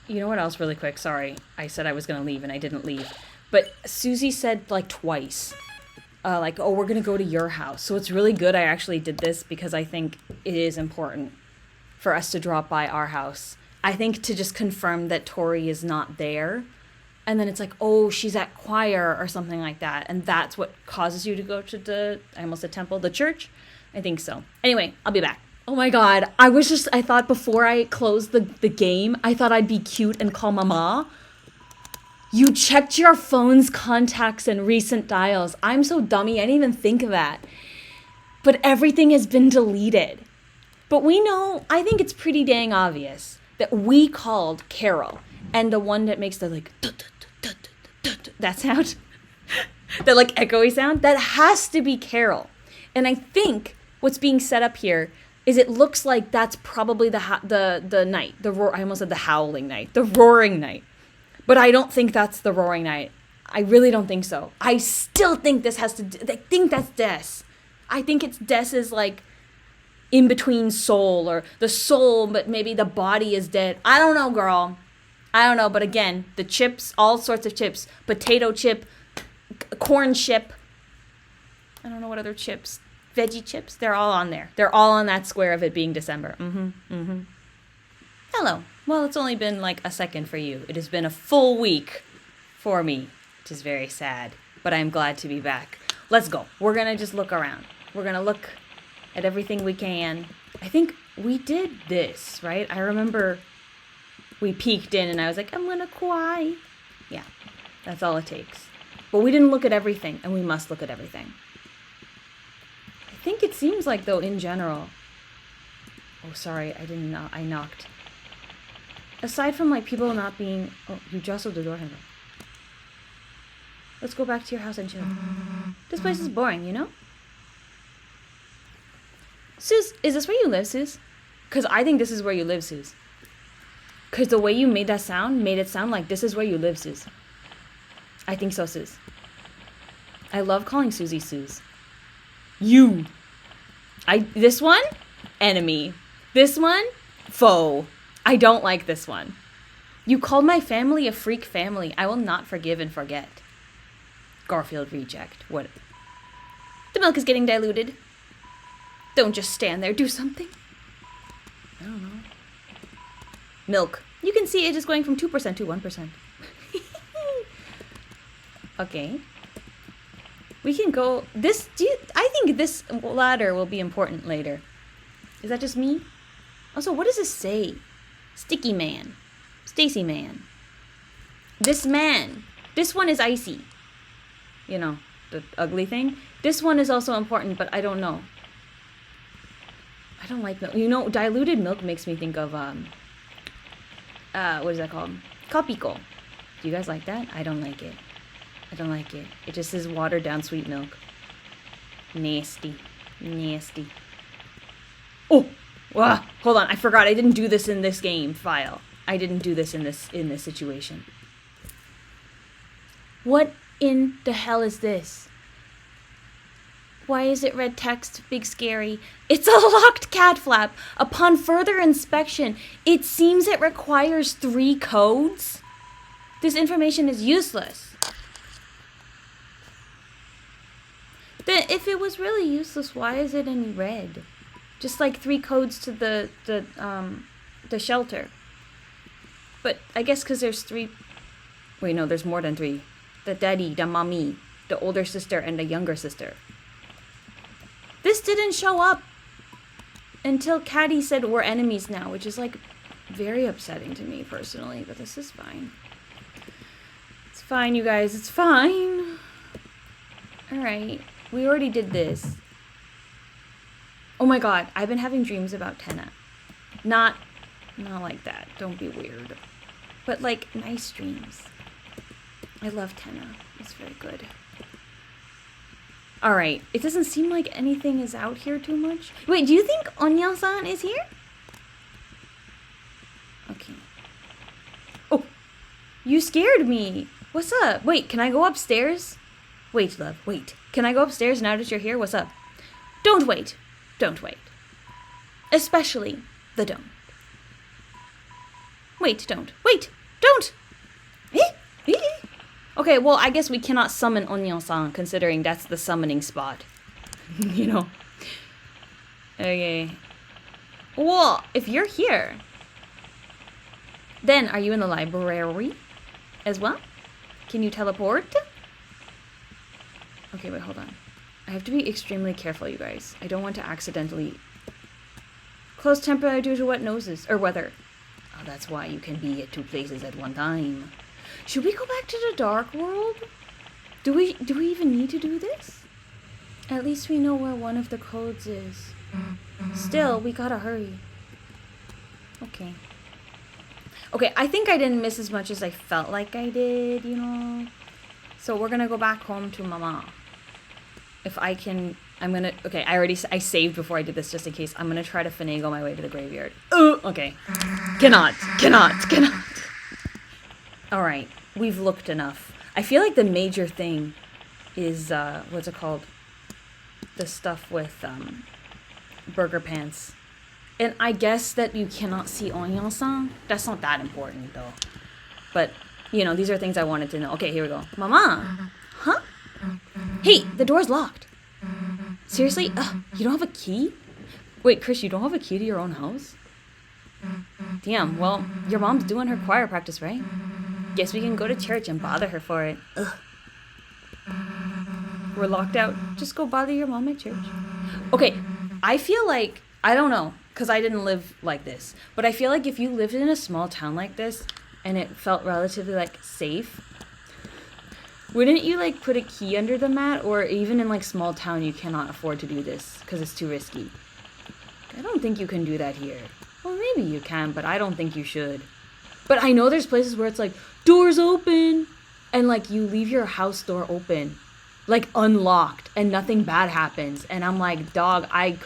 You know what else really quick? Sorry. I said I was going to leave and I didn't leave. But Susie said like twice, we're going to go to your house. So it's really good I actually did this because I think it is important for us to drop by our house. I think to just confirm that Tori is not there. And then it's like, oh, she's at choir or something like that. And that's what causes you to go to the church. I think so. Anyway, I'll be back. Oh my God. I thought before I closed the game, I thought I'd be cute and call mama. You checked your phone's contacts and recent dials. I'm so dummy. I didn't even think of that. But everything has been deleted. But we know, I think it's pretty dang obvious that we called Carol. And the one that makes the like, that sound, that like echoey sound, that has to be Carol. And I think what's being set up here is it looks like that's probably the night, I almost said the howling night, the roaring night. But I don't think that's the roaring night. I really don't think so. I still think I think that's Des. I think it's Des's like in between soul, or the soul, but maybe the body is dead. I don't know, girl. I don't know, but again, the chips, all sorts of chips, potato chip, corn chip, I don't know what other chips, veggie chips, they're all on there. They're all on that square of it being December. Hello. Well, it's only been like a second for you. It has been a full week for me, which is very sad, but I'm glad to be back. Let's go. We're going to just look around. We're going to look at everything we can. I think we did this, right? I remember we peeked in and I was like, I'm gonna cry. Yeah, that's all it takes. But we didn't look at everything, and we must look at everything. I think it seems like, though, in general... Oh, sorry, I didn't know. I knocked. Aside from, like, people not being... Oh, you jostled the door handle. Let's go back to your house and chill. This place is boring, you know? Suze, is this where you live, Suze? Because I think this is where you live, Suze. Because the way you made that sound made it sound like this is where you live, Suze. I think so, Suze. I love calling Susie Suze. You. This one, enemy. This one, foe. I don't like this one. You called my family a freak family. I will not forgive and forget. Garfield reject. What? The milk is getting diluted. Don't just stand there. Do something. I don't know. Milk. You can see it is going from 2% to 1%. Okay. We can go... I think this ladder will be important later. Is that just me? Also, what does this say? Sticky man. Stacy man. This man. This one is icy. You know, the ugly thing. This one is also important, but I don't know. I don't like milk. You know, diluted milk makes me think of, what is that called? Kopiko. Do you guys like that? I don't like it. I don't like it. It just is watered down sweet milk. Nasty. Nasty. Oh! Wow. Hold on, I forgot. I didn't do this in this game file. I didn't do this in this situation. What in the hell is this? Why is it red text, big scary? It's a locked cat flap. Upon further inspection, it seems it requires 3 codes. This information is useless. Then if it was really useless, why is it in red? Just like 3 codes to the shelter. But I guess because there's 3... Wait, no, there's more than 3. The daddy, the mommy, the older sister, and the younger sister. This didn't show up until Caddy said we're enemies now, which is like very upsetting to me personally, but this is fine. It's fine, you guys, it's fine. Alright, we already did this. Oh my god, I've been having dreams about TENNA. Not like that, don't be weird. But like, nice dreams. I love TENNA, it's very good. Alright, it doesn't seem like anything is out here too much. Wait, do you think Onya-san is here? Okay. Oh, you scared me. What's up? Wait, can I go upstairs? Wait, love, wait. Can I go upstairs now that you're here? What's up? Don't wait. Don't wait. Especially the don't. Wait, don't. Wait, don't! Okay, well, I guess we cannot summon Onyo-san, considering that's the summoning spot. You know? Okay. Well, if you're here, then are you in the library as well? Can you teleport? Okay, wait, hold on. I have to be extremely careful, you guys. I don't want to accidentally... Close temperature due to wet noses, or weather. Oh, that's why you can be at 2 places at one time. Should we go back to the dark world? Do we even need to do this? At least we know where one of the codes is. Still, we gotta hurry. Okay. Okay, I think I didn't miss as much as I felt like I did, you know? So we're gonna go back home to Mama. If I can... Okay, I saved before I did this just in case. I'm gonna try to finagle my way to the graveyard. Okay. Cannot. Alright, we've looked enough. I feel like the major thing is, what's it called? The stuff with, Burger Pants. And I guess that you cannot see Onyo-san. That's not that important, though. But, you know, these are things I wanted to know. Okay, here we go. Mama! Huh? Hey, the door's locked. Seriously? You don't have a key? Wait, Chris, you don't have a key to your own house? Damn, well, your mom's doing her choir practice, right? Guess we can go to church and bother her for it. Ugh. We're locked out. Just go bother your mom at church. Okay, I feel like, I don't know, because I didn't live like this, but I feel like if you lived in a small town like this, and it felt relatively, like, safe, Wouldn't you like put a key under the mat? Or even in like small town, you cannot afford to do this because it's too risky. I don't think you can do that here. Well, maybe you can, but I don't think you should. But I know there's places where it's like, doors open! And like you leave your house door open, like unlocked, and nothing bad happens. And I'm like, dog, I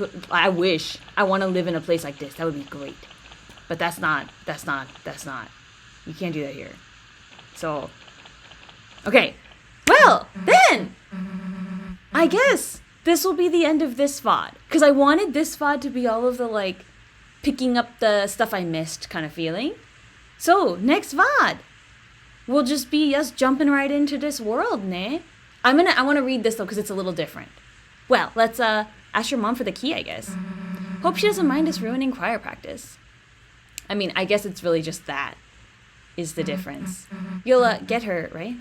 want to live in a place like this. That would be great. But that's not. You can't do that here. So, okay. Well, then, I guess this will be the end of this VOD. Because I wanted this VOD to be all of the, like, picking up the stuff I missed kind of feeling. So, next VOD will just be us jumping right into this world, nah? I want to read this, though, because it's a little different. Well, let's ask your mom for the key, I guess. Hope she doesn't mind us ruining choir practice. I mean, I guess it's really just that is the difference. You'll get her, right?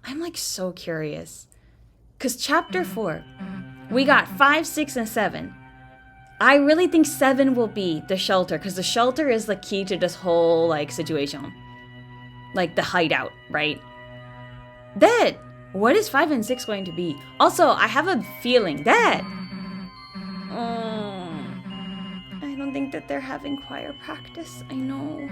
I'm like so curious. Because chapter 4, we got 5, 6, and 7. I really think 7 will be the shelter, because the shelter is the key to this whole like situation. Like the hideout, right? Then, what is 5 and 6 going to be? Also, I have a feeling that I don't think that they're having choir practice. I know.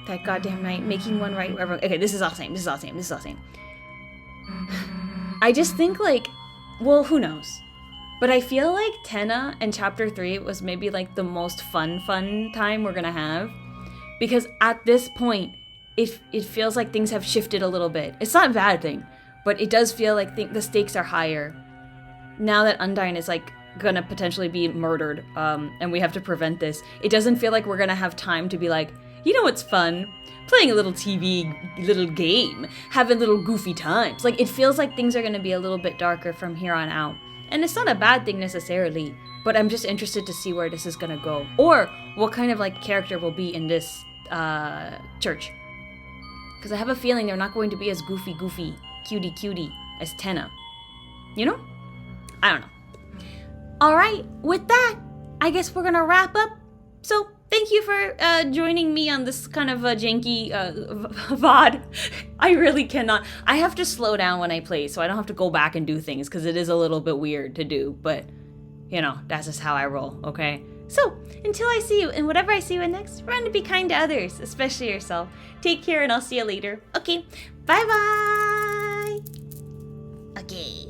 That goddamn night, making one right wherever. Okay, this is all same. I just think like, well, who knows? But I feel like TENNA in chapter 3 was maybe like the most fun time we're gonna have. Because at this point, it feels like things have shifted a little bit. It's not a bad thing, but it does feel like the stakes are higher. Now that Undyne is like gonna potentially be murdered, and we have to prevent this, it doesn't feel like we're gonna have time to be like, you know what's fun? Playing a little little game, having little goofy times. Like, it feels like things are gonna be a little bit darker from here on out. And it's not a bad thing necessarily, but I'm just interested to see where this is gonna go. Or what kind of, like, character will be in this, church. Because I have a feeling they're not going to be as goofy, cutie as TENNA. You know? I don't know. Alright, with that, I guess we're gonna wrap up. So, thank you for joining me on this kind of a janky VOD. I really cannot. I have to slow down when I play, so I don't have to go back and do things, because it is a little bit weird to do. But, you know, that's just how I roll, okay? So, until I see you, and whatever I see you in next, remember to be kind to others, especially yourself. Take care, and I'll see you later. Okay, bye-bye! Okay.